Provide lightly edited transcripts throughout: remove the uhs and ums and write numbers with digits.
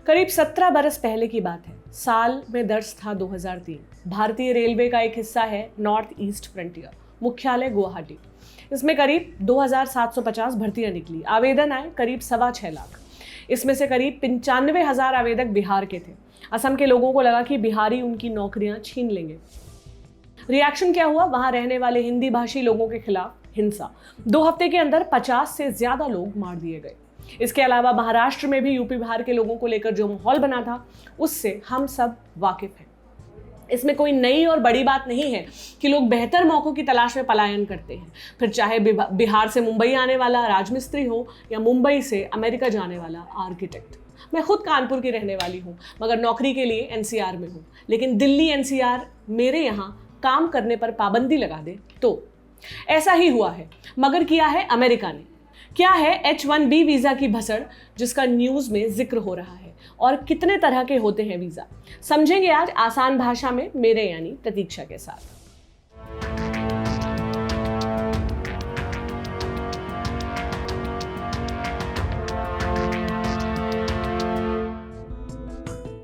करीब 17 बरस पहले की बात है। साल में दर्ज था 2003। भारतीय रेलवे का एक हिस्सा है नॉर्थ ईस्ट फ्रंटियर, मुख्यालय गुवाहाटी। इसमें करीब 2750 भर्तियां निकली। आवेदन आए करीब 6.25 लाख। इसमें से करीब 95,000 आवेदक बिहार के थे। असम के लोगों को लगा कि बिहारी उनकी नौकरियां छीन लेंगे। रिएक्शन क्या हुआ? वहां रहने वाले हिंदी भाषी लोगों के खिलाफ हिंसा। 2 हफ्ते के अंदर 50 से ज्यादा लोग मार दिए गए। इसके अलावा महाराष्ट्र में भी यूपी बिहार के लोगों को लेकर जो माहौल बना था, उससे हम सब वाकिफ हैं। इसमें कोई नई और बड़ी बात नहीं है कि लोग बेहतर मौकों की तलाश में पलायन करते हैं। फिर चाहे बिहार से मुंबई आने वाला राजमिस्त्री हो या मुंबई से अमेरिका जाने वाला आर्किटेक्ट। मैं खुद कानपुर की रहने वाली हूँ, मगर नौकरी के लिए एनसीआर में हूँ। लेकिन दिल्ली एनसीआर मेरे यहाँ काम करने पर पाबंदी लगा दे तो ऐसा ही हुआ है, मगर किया है अमेरिका ने। क्या है H1B वीजा की भसड़, जिसका न्यूज में जिक्र हो रहा है, और कितने तरह के होते हैं वीजा, समझेंगे आज आसान भाषा में मेरे यानी प्रतीक्षा के साथ।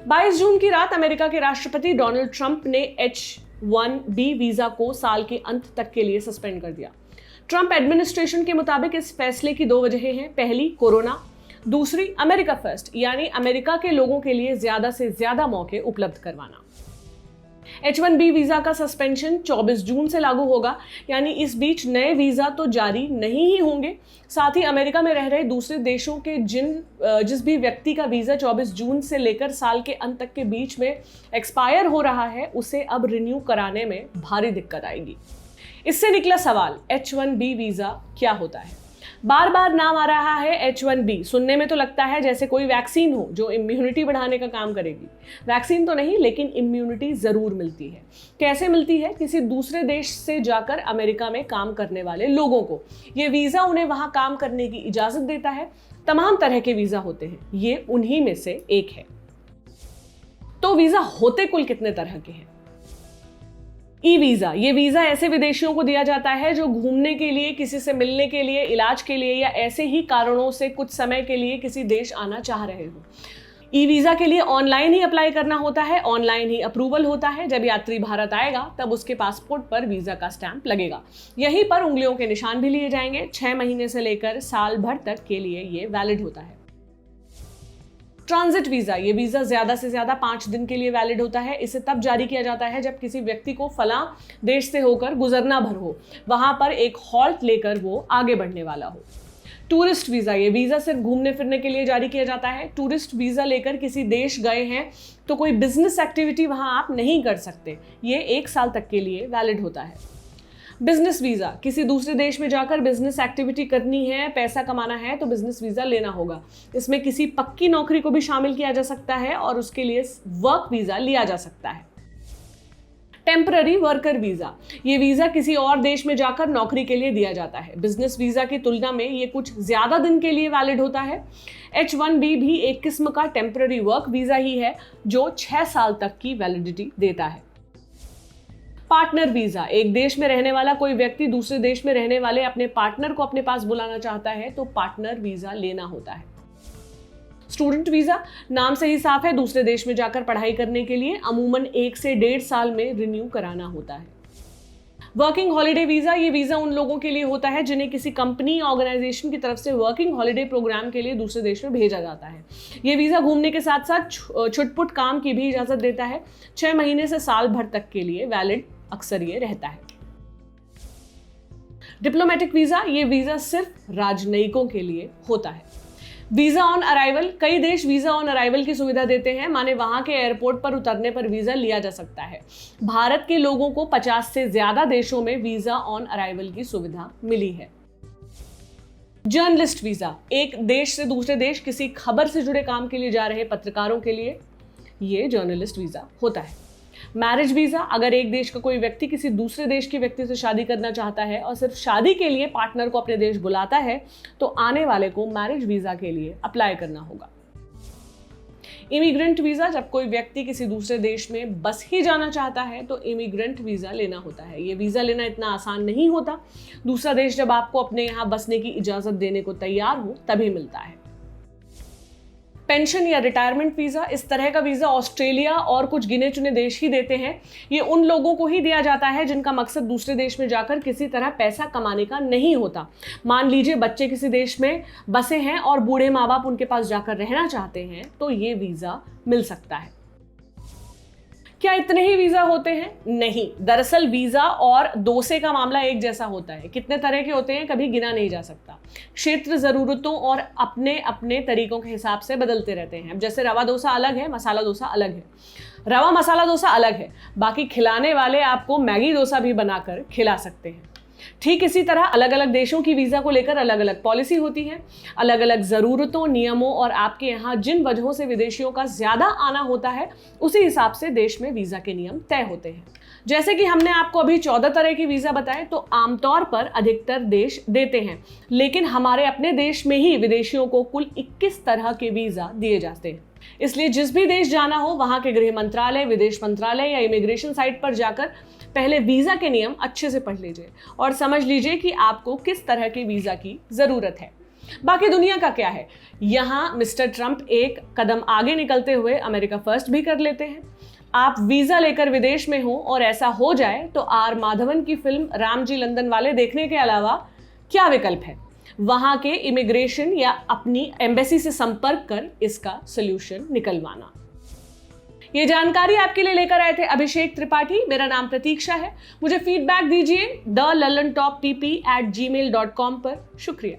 बाईस जून की रात अमेरिका के राष्ट्रपति डोनाल्ड ट्रंप ने H1B वीजा को साल के अंत तक के लिए सस्पेंड कर दिया। ट्रंप एडमिनिस्ट्रेशन के मुताबिक इस फैसले की 2 वजहें हैं। पहली, कोरोना। दूसरी, अमेरिका फर्स्ट, यानी अमेरिका के लोगों के लिए ज्यादा से ज्यादा मौके उपलब्ध करवाना। H1B वीजा का सस्पेंशन 24 जून से लागू होगा, यानी इस बीच नए वीजा तो जारी नहीं ही होंगे। साथ ही अमेरिका में रह रहे दूसरे देशों के जिस भी व्यक्ति का वीजा 24 जून से लेकर साल के अंत तक के बीच में एक्सपायर हो रहा है, उसे अब रिन्यू कराने में भारी दिक्कत आएगी। इससे निकला सवाल, H1B वीजा क्या होता है? बार बार नाम आ रहा है H1B। सुनने में तो लगता है जैसे कोई वैक्सीन हो जो इम्यूनिटी बढ़ाने का काम करेगी। वैक्सीन तो नहीं, लेकिन इम्यूनिटी जरूर मिलती है। कैसे मिलती है? किसी दूसरे देश से जाकर अमेरिका में काम करने वाले लोगों को ये वीजा उन्हें वहां काम करने की इजाजत देता है। तमाम तरह के वीजा होते हैं, ये उन्हीं में से एक है। तो वीजा होते कुल कितने तरह के हैं? ई वीजा, ये वीजा ऐसे विदेशियों को दिया जाता है जो घूमने के लिए, किसी से मिलने के लिए, इलाज के लिए या ऐसे ही कारणों से कुछ समय के लिए किसी देश आना चाह रहे हो। ई वीजा के लिए ऑनलाइन ही अप्लाई करना होता है, ऑनलाइन ही अप्रूवल होता है। जब यात्री भारत आएगा तब उसके पासपोर्ट पर वीजा का स्टैंप लगेगा। यहीं पर उंगलियों के निशान भी लिए जाएंगे। 6 महीने से लेकर साल भर तक के लिए ये वैलिड होता है। ट्रांजिट वीजा, ये वीजा ज्यादा से ज्यादा 5 दिन के लिए वैलिड होता है। इसे तब जारी किया जाता है जब किसी व्यक्ति को फलां देश से होकर गुजरना भर हो, वहां पर एक हॉल्ट लेकर वो आगे बढ़ने वाला हो। टूरिस्ट वीजा, ये वीजा सिर्फ घूमने फिरने के लिए जारी किया जाता है। टूरिस्ट वीजा लेकर किसी देश गए हैं तो कोई बिजनेस एक्टिविटी वहां आप नहीं कर सकते। ये 1 साल तक के लिए वैलिड होता है। बिजनेस वीजा, किसी दूसरे देश में जाकर बिजनेस एक्टिविटी करनी है, पैसा कमाना है तो बिजनेस वीजा लेना होगा। इसमें किसी पक्की नौकरी को भी शामिल किया जा सकता है और उसके लिए वर्क वीजा लिया जा सकता है। टेम्पररी वर्कर वीजा, ये वीजा किसी और देश में जाकर नौकरी के लिए दिया जाता है। बिजनेस वीजा की तुलना में ये कुछ ज्यादा दिन के लिए वैलिड होता है। H1B भी एक किस्म का टेम्पररी वर्क वीजा ही है जो 6 साल तक की वैलिडिटी देता है। पार्टनर वीजा, एक देश में रहने वाला कोई व्यक्ति दूसरे देश में रहने वाले अपने पार्टनर को अपने पास बुलाना चाहता है तो पार्टनर वीजा लेना होता है। स्टूडेंट वीजा, नाम से ही साफ है, दूसरे देश में जाकर पढ़ाई करने के लिए अमूमन 1 से 1.5 साल में रिन्यू कराना होता है। वर्किंग हॉलिडे वीजा, ये वीजा उन लोगों के लिए होता है जिन्हें किसी कंपनी ऑर्गेनाइजेशन की तरफ से वर्किंग हॉलिडे प्रोग्राम के लिए दूसरे देश में भेजा जाता है। ये वीजा घूमने के साथ साथ छुटपुट काम की भी इजाजत देता है। 6 महीने से साल भर तक के लिए वैलिड अक्सर ये रहता है। डिप्लोमेटिक वीजा, ये वीजा सिर्फ राजनयिकों के लिए होता है। वीजा ऑन अराइवल, कई देश वीजा ऑन अराइवल की सुविधा देते हैं, माने वहां के एयरपोर्ट पर उतरने पर वीजा लिया जा सकता है। भारत के लोगों को 50 से ज्यादा देशों में वीजा ऑन अराइवल की सुविधा मिली है। जर्नलिस्ट वीजा, एक देश से दूसरे देश किसी खबर से जुड़े काम के लिए जा रहे पत्रकारों के लिए ये जर्नलिस्ट वीजा होता है। मैरिज वीजा, अगर एक देश का कोई व्यक्ति किसी दूसरे देश के व्यक्ति से शादी करना चाहता है और सिर्फ शादी के लिए पार्टनर को अपने देश बुलाता है तो आने वाले को मैरिज वीजा के लिए अप्लाई करना होगा। इमिग्रेंट वीजा, जब कोई व्यक्ति किसी दूसरे देश में बस ही जाना चाहता है तो इमिग्रेंट वीजा लेना होता है। ये वीजा लेना इतना आसान नहीं होता। दूसरा देश जब आपको अपने यहाँ बसने की इजाजत देने को तैयार हो तभी मिलता है। पेंशन या रिटायरमेंट वीजा, इस तरह का वीजा ऑस्ट्रेलिया और कुछ गिने चुने देश ही देते हैं। ये उन लोगों को ही दिया जाता है जिनका मकसद दूसरे देश में जाकर किसी तरह पैसा कमाने का नहीं होता। मान लीजिए बच्चे किसी देश में बसे हैं और बूढ़े माँ बाप उनके पास जाकर रहना चाहते हैं, तो ये वीजा मिल सकता है। क्या इतने ही वीजा होते हैं? नहीं, दरअसल वीजा और डोसे का मामला एक जैसा होता है। कितने तरह के होते हैं कभी गिना नहीं जा सकता। क्षेत्र, जरूरतों और अपने अपने तरीकों के हिसाब से बदलते रहते हैं। अब जैसे रवा डोसा अलग है, मसाला डोसा अलग है। रवा मसाला डोसा अलग है, बाकी खिलाने वाले आपको मैगी डोसा भी बनाकर खिला सकते हैं। ठीक इसी तरह अलग अलग देशों की वीजा को लेकर अलग अलग पॉलिसी होती है। अलग अलग जरूरतों, नियमों और आपके यहाँ जिन वजहों से विदेशियों का ज्यादा आना होता है, उसी हिसाब से देश में वीजा के नियम तय होते हैं। जैसे कि हमने आपको अभी 14 तरह की वीजा बताए, तो आमतौर पर अधिकतर देश देते हैं, लेकिन हमारे अपने देश में ही विदेशियों को कुल 21 तरह के वीजा दिए जाते हैं। इसलिए जिस भी देश जाना हो, वहां के गृह मंत्रालय, विदेश मंत्रालय या इमिग्रेशन साइट पर जाकर पहले वीजा के नियम अच्छे से पढ़ लीजिए और समझ लीजिए कि आपको किस तरह के वीजा की जरूरत है। बाकी दुनिया का क्या है, यहाँ मिस्टर ट्रंप एक कदम आगे निकलते हुए अमेरिका फर्स्ट भी कर लेते हैं। आप वीजा लेकर विदेश में हो और ऐसा हो जाए तो आर माधवन की फिल्म राम जी लंदन वाले देखने के अलावा क्या विकल्प है? वहां के इमिग्रेशन या अपनी एम्बेसी से संपर्क कर इसका सोल्यूशन निकलवाना। ये जानकारी आपके लिए लेकर आए थे अभिषेक त्रिपाठी। मेरा नाम प्रतीक्षा है। मुझे फीडबैक दीजिए thelalantoptp@gmail.com पर। शुक्रिया।